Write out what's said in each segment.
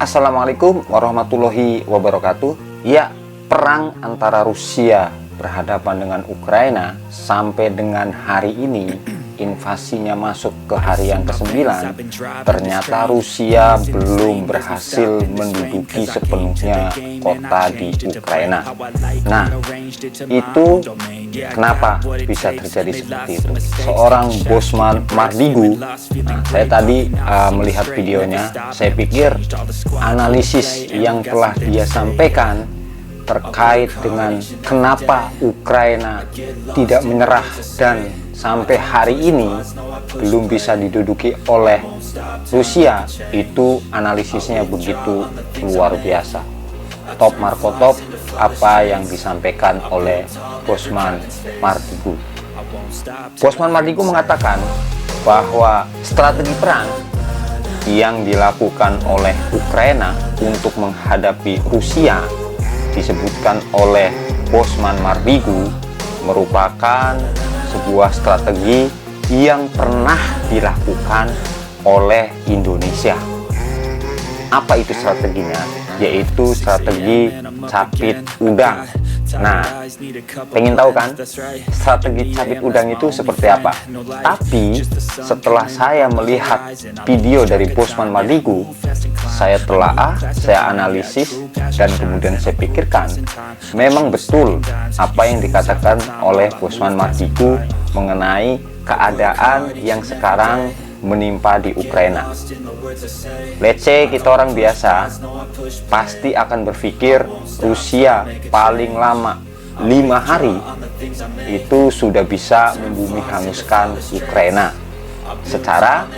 Assalamualaikum warahmatullahi wabarakatuh. Ya, perang antara Rusia berhadapan dengan Ukraina sampai dengan hari ini, invasinya masuk ke hari yang ke-9, ternyata Rusia belum berhasil menduduki sepenuhnya kota di Ukraina. Nah, itu kenapa bisa terjadi seperti itu? Seorang Bosman Mardigu, saya tadi melihat videonya, saya pikir analisis yang telah dia sampaikan terkait dengan kenapa Ukraina tidak menyerah dan sampai hari ini belum bisa diduduki oleh Rusia, itu analisisnya begitu luar biasa. Top Marco top apa yang disampaikan oleh Bosman Mardigu. Bosman Mardigu mengatakan bahwa strategi perang yang dilakukan oleh Ukraina untuk menghadapi Rusia, disebutkan oleh Bosman Mardigu, merupakan sebuah strategi yang pernah dilakukan oleh Indonesia. Apa itu strateginya? Yaitu strategi capit udang. Nah, pengen tahu kan strategi capit udang itu seperti apa? Tapi setelah saya melihat video dari Bosman Mardigu, saya telaah, saya analisis, dan kemudian saya pikirkan, memang betul apa yang dikatakan oleh Bosman Mardigu mengenai keadaan yang sekarang menimpa di Ukraina. Let's say kita orang biasa pasti akan berpikir Rusia paling lama 5 hari itu sudah bisa membumi hanguskan Ukraina. Secara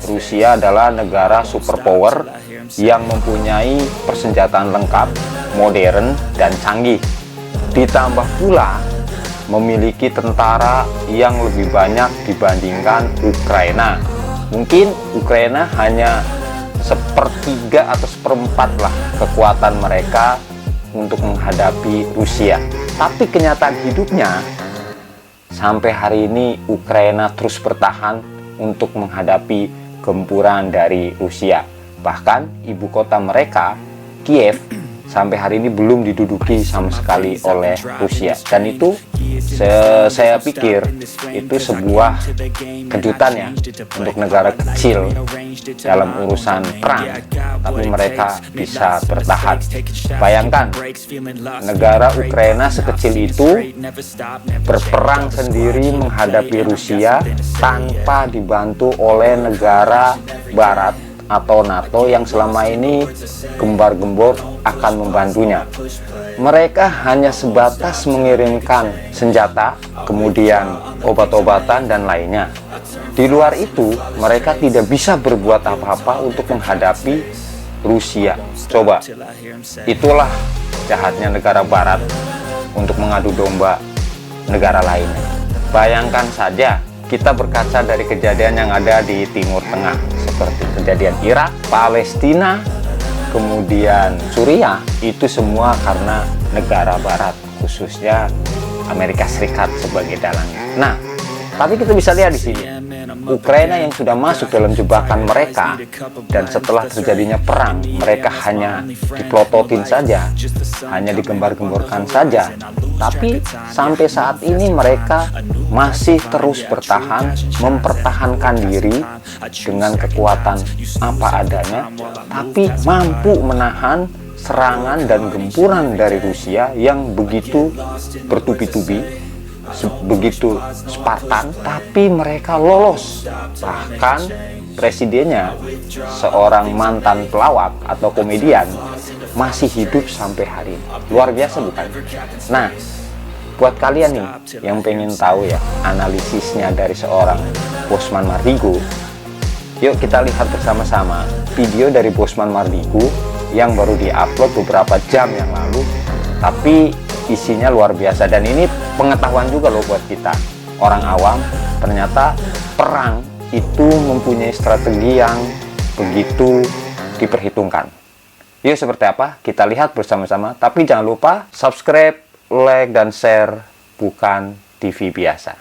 Rusia adalah negara superpower yang mempunyai persenjataan lengkap, modern, dan canggih. Ditambah pula memiliki tentara yang lebih banyak dibandingkan Ukraina. Mungkin Ukraina hanya sepertiga atau seperempat lah kekuatan mereka untuk menghadapi Rusia. Tapi kenyataan hidupnya, sampai hari ini Ukraina terus bertahan untuk menghadapi gempuran dari Rusia. Bahkan ibu kota mereka, Kiev, sampai hari ini belum diduduki sama sekali oleh Rusia. Dan itu saya pikir itu sebuah kejutan ya untuk negara kecil dalam urusan perang, tapi mereka bisa bertahan. Bayangkan negara Ukraina sekecil itu berperang sendiri menghadapi Rusia tanpa dibantu oleh negara barat atau NATO yang selama ini gembar-gembor akan membantunya. Mereka hanya sebatas mengirimkan senjata, kemudian obat-obatan dan lainnya. Di luar itu, mereka tidak bisa berbuat apa-apa untuk menghadapi Rusia. Coba, itulah jahatnya negara barat untuk mengadu domba negara lainnya. Bayangkan saja, kita berkaca dari kejadian yang ada di Timur Tengah, seperti kejadian Irak, Palestina, kemudian Suriah, itu semua karena negara barat, khususnya Amerika Serikat sebagai dalangnya. Nah, tapi kita bisa lihat di sini, Ukraina yang sudah masuk dalam jebakan mereka, dan setelah terjadinya perang, mereka hanya dipelototin saja, hanya digembar-gemborkan saja. Tapi sampai saat ini mereka masih terus bertahan, mempertahankan diri dengan kekuatan apa adanya, tapi mampu menahan serangan dan gempuran dari Rusia yang begitu bertubi-tubi, begitu Spartan, tapi mereka lolos. Bahkan presidennya, seorang mantan pelawak atau komedian, masih hidup sampai hari ini. Luar biasa bukan? Nah, buat kalian nih yang pengen tahu ya analisisnya dari seorang Bosman Mardigu, yuk kita lihat bersama-sama video dari Bosman Mardigu yang baru diupload beberapa jam yang lalu, tapi isinya luar biasa. Dan ini pengetahuan juga loh buat kita orang awam, ternyata perang itu mempunyai strategi yang begitu diperhitungkan. Yuk seperti apa? Kita lihat bersama-sama. Tapi jangan lupa subscribe, like, dan share. Bukan TV biasa.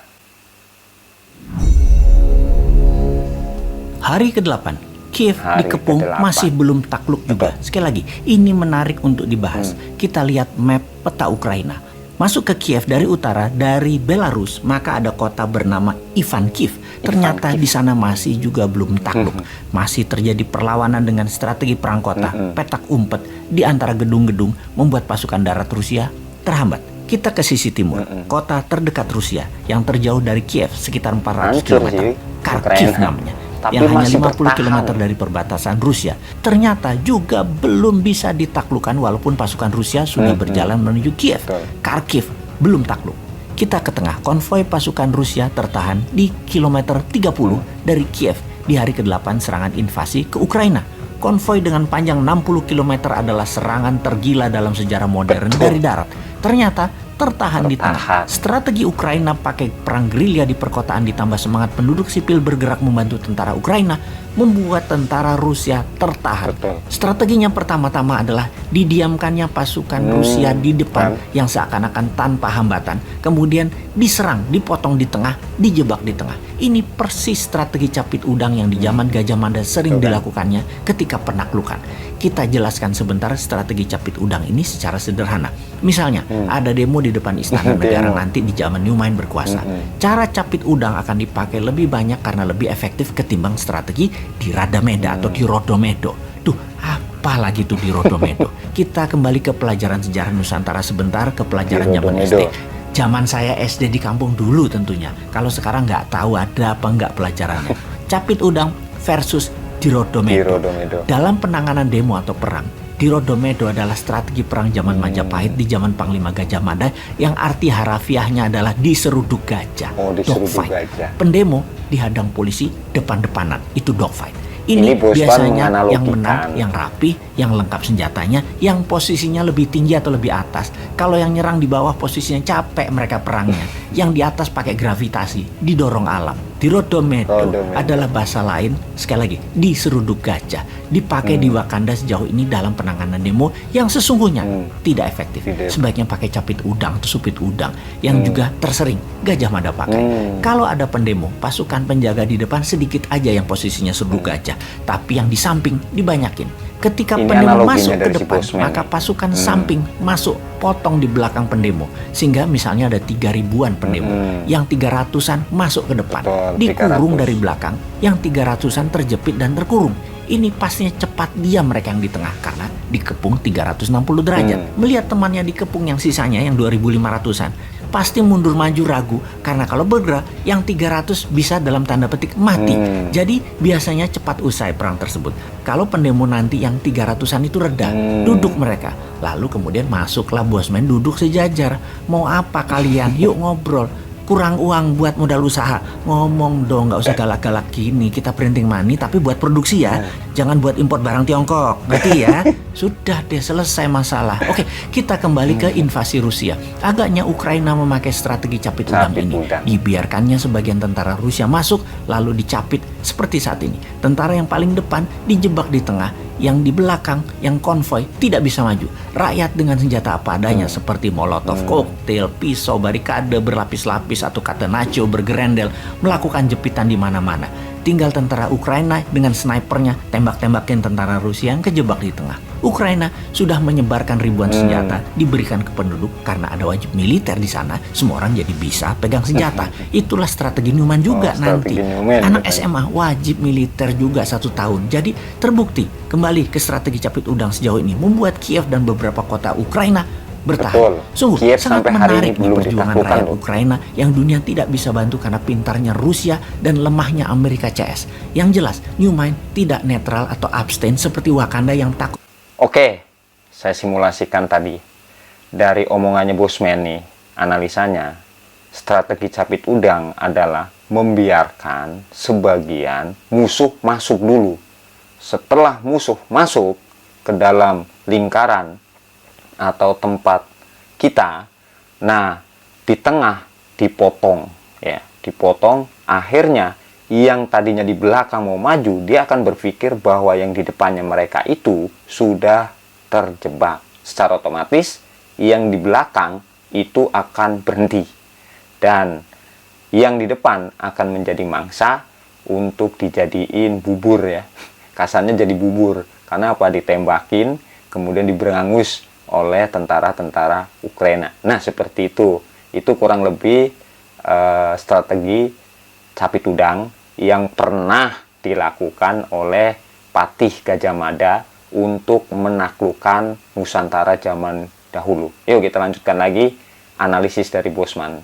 Hari ke-8 Kiev Hari dikepung ke-8. masih belum takluk juga. Sekali lagi, ini menarik untuk dibahas. Kita lihat map peta Ukraina. Masuk ke Kiev dari utara, dari Belarus, maka ada kota bernama Ivankiv. Ternyata di sana masih juga belum takluk. Masih terjadi perlawanan dengan strategi perang kota, petak umpet di antara gedung-gedung, membuat pasukan darat Rusia terhambat. Kita ke sisi timur, kota terdekat Rusia yang terjauh dari Kiev sekitar 400 Hancur km. sih, Kharkiv Ukraina. namanya. Tapi Yang hanya masih 50 km bertahan. dari perbatasan Rusia. Ternyata juga belum bisa ditaklukkan walaupun pasukan Rusia sudah berjalan menuju Kiev. Betul. Kharkiv belum takluk. Kita ke tengah, konvoi pasukan Rusia tertahan di kilometer 30 dari Kiev di hari ke-8 serangan invasi ke Ukraina. Konvoi dengan panjang 60 km adalah serangan tergila dalam sejarah modern dari darat. Ternyata tertahan di tengah. Strategi Ukraina pakai perang gerilya di perkotaan ditambah semangat penduduk sipil bergerak membantu tentara Ukraina membuat tentara Rusia tertahan. Betul. Strateginya pertama-tama adalah didiamkannya pasukan Rusia di depan yang seakan-akan tanpa hambatan. Kemudian diserang, dipotong di tengah, dijebak di tengah. Ini persis strategi capit udang yang di zaman Gajah Mada sering dilakukannya ketika penaklukan. Kita jelaskan sebentar strategi capit udang ini secara sederhana. Misalnya, ada demo di depan Istana Negara nanti di zaman Newman berkuasa. Cara capit udang akan dipakai lebih banyak karena lebih efektif ketimbang strategi di Radameda atau di Rodomedo. Duh, apa lagi tuh di Rodomedo? Kita kembali ke pelajaran sejarah Nusantara sebentar, ke pelajaran zaman SD. Zaman saya SD di kampung dulu tentunya. Kalau sekarang nggak tahu ada apa nggak pelajarannya. Capit udang versus di Rodomedo. Dalam penanganan demo atau perang, di Rodomedo adalah strategi perang zaman Majapahit di zaman Panglima Gajah Mada yang arti harafiahnya adalah diseruduk gajah. Dogfight. Pendemo dihadang polisi depan-depanan, itu dogfight. Ini biasanya yang menang, yang rapi, yang lengkap senjatanya, yang posisinya lebih tinggi atau lebih atas. Kalau yang nyerang di bawah posisinya capek mereka perangnya. Yang di atas pakai gravitasi, didorong alam. Di Rodomedo adalah bahasa lain, sekali lagi, diseruduk gajah. Dipakai di Wakanda sejauh ini dalam penanganan demo yang sesungguhnya tidak efektif. Sebaiknya pakai capit udang atau supit udang yang juga tersering Gajah Mada pakai. Kalau ada pendemo, pasukan penjaga di depan sedikit aja yang posisinya seruduk gajah. Tapi yang di samping dibanyakin. Ketika pendemo masuk ke depan, maka pasukan samping masuk potong di belakang pendemo. Sehingga misalnya ada 3.000-an pendemo. Yang 300-an masuk ke depan. Dikurung dari belakang. Yang 300-an terjepit dan terkurung. Ini pastinya cepat diam mereka yang di tengah karena dikepung 360 derajat. Melihat temannya dikepung yang sisanya yang 2.500-an. Pasti mundur maju ragu karena kalau bergerak yang 300 bisa dalam tanda petik mati. Jadi biasanya cepat usai perang tersebut. Kalau pendemo nanti yang 300-an itu reda, duduk mereka. Lalu kemudian masuklah bosman duduk sejajar. Mau apa kalian? Yuk ngobrol. Kurang uang buat modal usaha. Ngomong dong, nggak usah galak-galak gini. Kita printing money tapi buat produksi ya. Jangan buat impor barang Tiongkok. Ngerti ya? Sudah deh, selesai masalah. Oke, kita kembali ke invasi Rusia. Agaknya Ukraina memakai strategi capit udang ini. Dibiarkannya sebagian tentara Rusia masuk, lalu dicapit seperti saat ini. Tentara yang paling depan dijebak di tengah, yang di belakang, yang konvoi tidak bisa maju. Rakyat dengan senjata apa adanya seperti molotov, koktail, pisau, barikade berlapis-lapis atau catenaccio bergerendel melakukan jepitan di mana-mana. Tinggal tentara Ukraina dengan snipernya tembak-tembakin tentara Rusia yang kejebak di tengah. Ukraina sudah menyebarkan ribuan senjata diberikan ke penduduk karena ada wajib militer di sana. Semua orang jadi bisa pegang senjata. Itulah strategi Newman juga nanti. Anak SMA wajib militer juga 1 tahun. Jadi terbukti kembali ke strategi capit udang sejauh ini membuat Kiev dan beberapa kota Ukraina bertahan. Sungguh Kiev sangat sampai hari menarik ini belum perjuangan rakyat Ukraina yang dunia tidak bisa bantu karena pintarnya Rusia dan lemahnya Amerika CS. Yang jelas, Newman tidak netral atau abstain seperti Wakanda yang takut. Oke, saya simulasikan tadi. Dari omongannya Bosman nih, analisanya, strategi capit udang adalah membiarkan sebagian musuh masuk dulu. Setelah musuh masuk ke dalam lingkaran atau tempat kita, nah di tengah dipotong, ya, dipotong. Akhirnya yang tadinya di belakang mau maju, dia akan berpikir bahwa yang di depannya mereka itu sudah terjebak. Secara otomatis yang di belakang itu akan berhenti dan yang di depan akan menjadi mangsa untuk dijadiin bubur, ya. kasarnya jadi bubur. Karena apa? Ditembakin, kemudian diberangus oleh tentara-tentara Ukraina. Nah, seperti itu. Itu kurang lebih strategi sapi tudang yang pernah dilakukan oleh Patih Gajah Mada untuk menaklukkan Nusantara zaman dahulu. Yuk kita lanjutkan lagi analisis dari Bosman.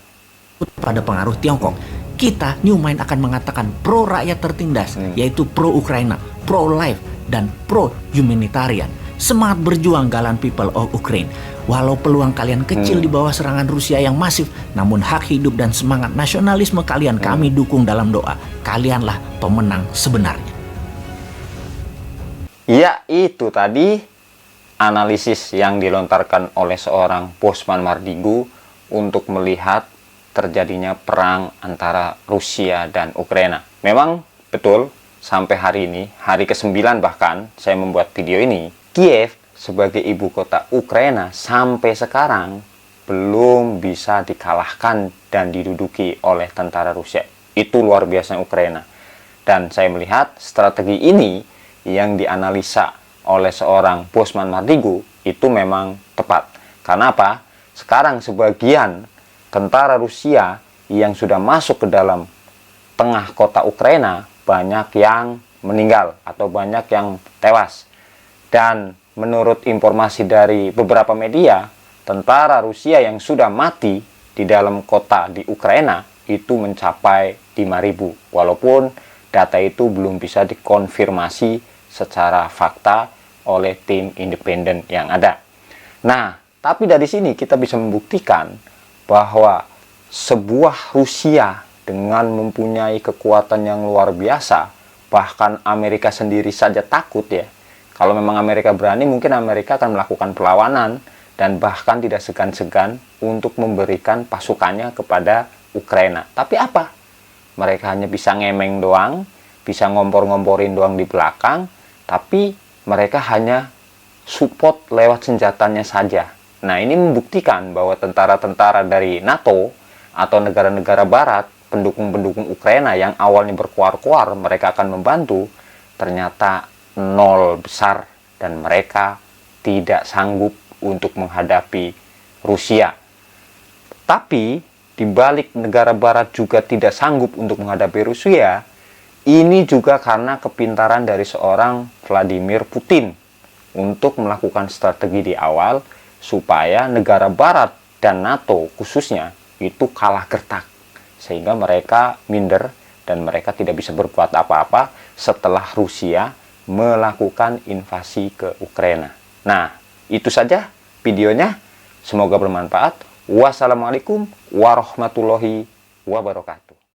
Pada pengaruh Tiongkok, kita New Mind akan mengatakan pro rakyat tertindas, yaitu pro Ukraina, pro life, dan pro humanitarian. Semangat berjuang galan people of Ukraine. Walau peluang kalian kecil di bawah serangan Rusia yang masif, namun hak hidup dan semangat nasionalisme kalian kami dukung dalam doa. Kalianlah pemenang sebenarnya. Ya, itu tadi analisis yang dilontarkan oleh seorang Bosman Mardigu untuk melihat terjadinya perang antara Rusia dan Ukraina. Memang betul, sampai hari ini, hari ke-9 bahkan, saya membuat video ini, Kiev sebagai ibu kota Ukraina sampai sekarang belum bisa dikalahkan dan diduduki oleh tentara Rusia. Itu luar biasa Ukraina. Dan saya melihat strategi ini yang dianalisa oleh seorang Bosman Mardigu itu memang tepat. Karena apa? Sekarang sebagian tentara Rusia yang sudah masuk ke dalam tengah kota Ukraina banyak yang meninggal atau banyak yang tewas. Dan menurut informasi dari beberapa media, tentara Rusia yang sudah mati di dalam kota di Ukraina itu mencapai 5.000. Walaupun data itu belum bisa dikonfirmasi secara fakta oleh tim independen yang ada. Nah, tapi dari sini kita bisa membuktikan bahwa sebuah Rusia dengan mempunyai kekuatan yang luar biasa, bahkan Amerika sendiri saja takut ya. Kalau memang Amerika berani, mungkin Amerika akan melakukan perlawanan dan bahkan tidak segan-segan untuk memberikan pasukannya kepada Ukraina. Tapi apa? Mereka hanya bisa ngemeng doang, bisa ngompor-ngomporin doang di belakang, tapi mereka hanya support lewat senjatanya saja. Nah, ini membuktikan bahwa tentara-tentara dari NATO atau negara-negara barat, pendukung-pendukung Ukraina yang awalnya berkuar-kuar mereka akan membantu, ternyata nol besar dan mereka tidak sanggup untuk menghadapi Rusia. Tapi di balik negara barat juga tidak sanggup untuk menghadapi Rusia, ini juga karena kepintaran dari seorang Vladimir Putin untuk melakukan strategi di awal supaya negara barat dan NATO khususnya itu kalah gertak. Sehingga mereka minder dan mereka tidak bisa berbuat apa-apa setelah Rusia melakukan invasi ke Ukraina. Nah, itu saja videonya. Semoga bermanfaat. Wassalamualaikum warahmatullahi wabarakatuh.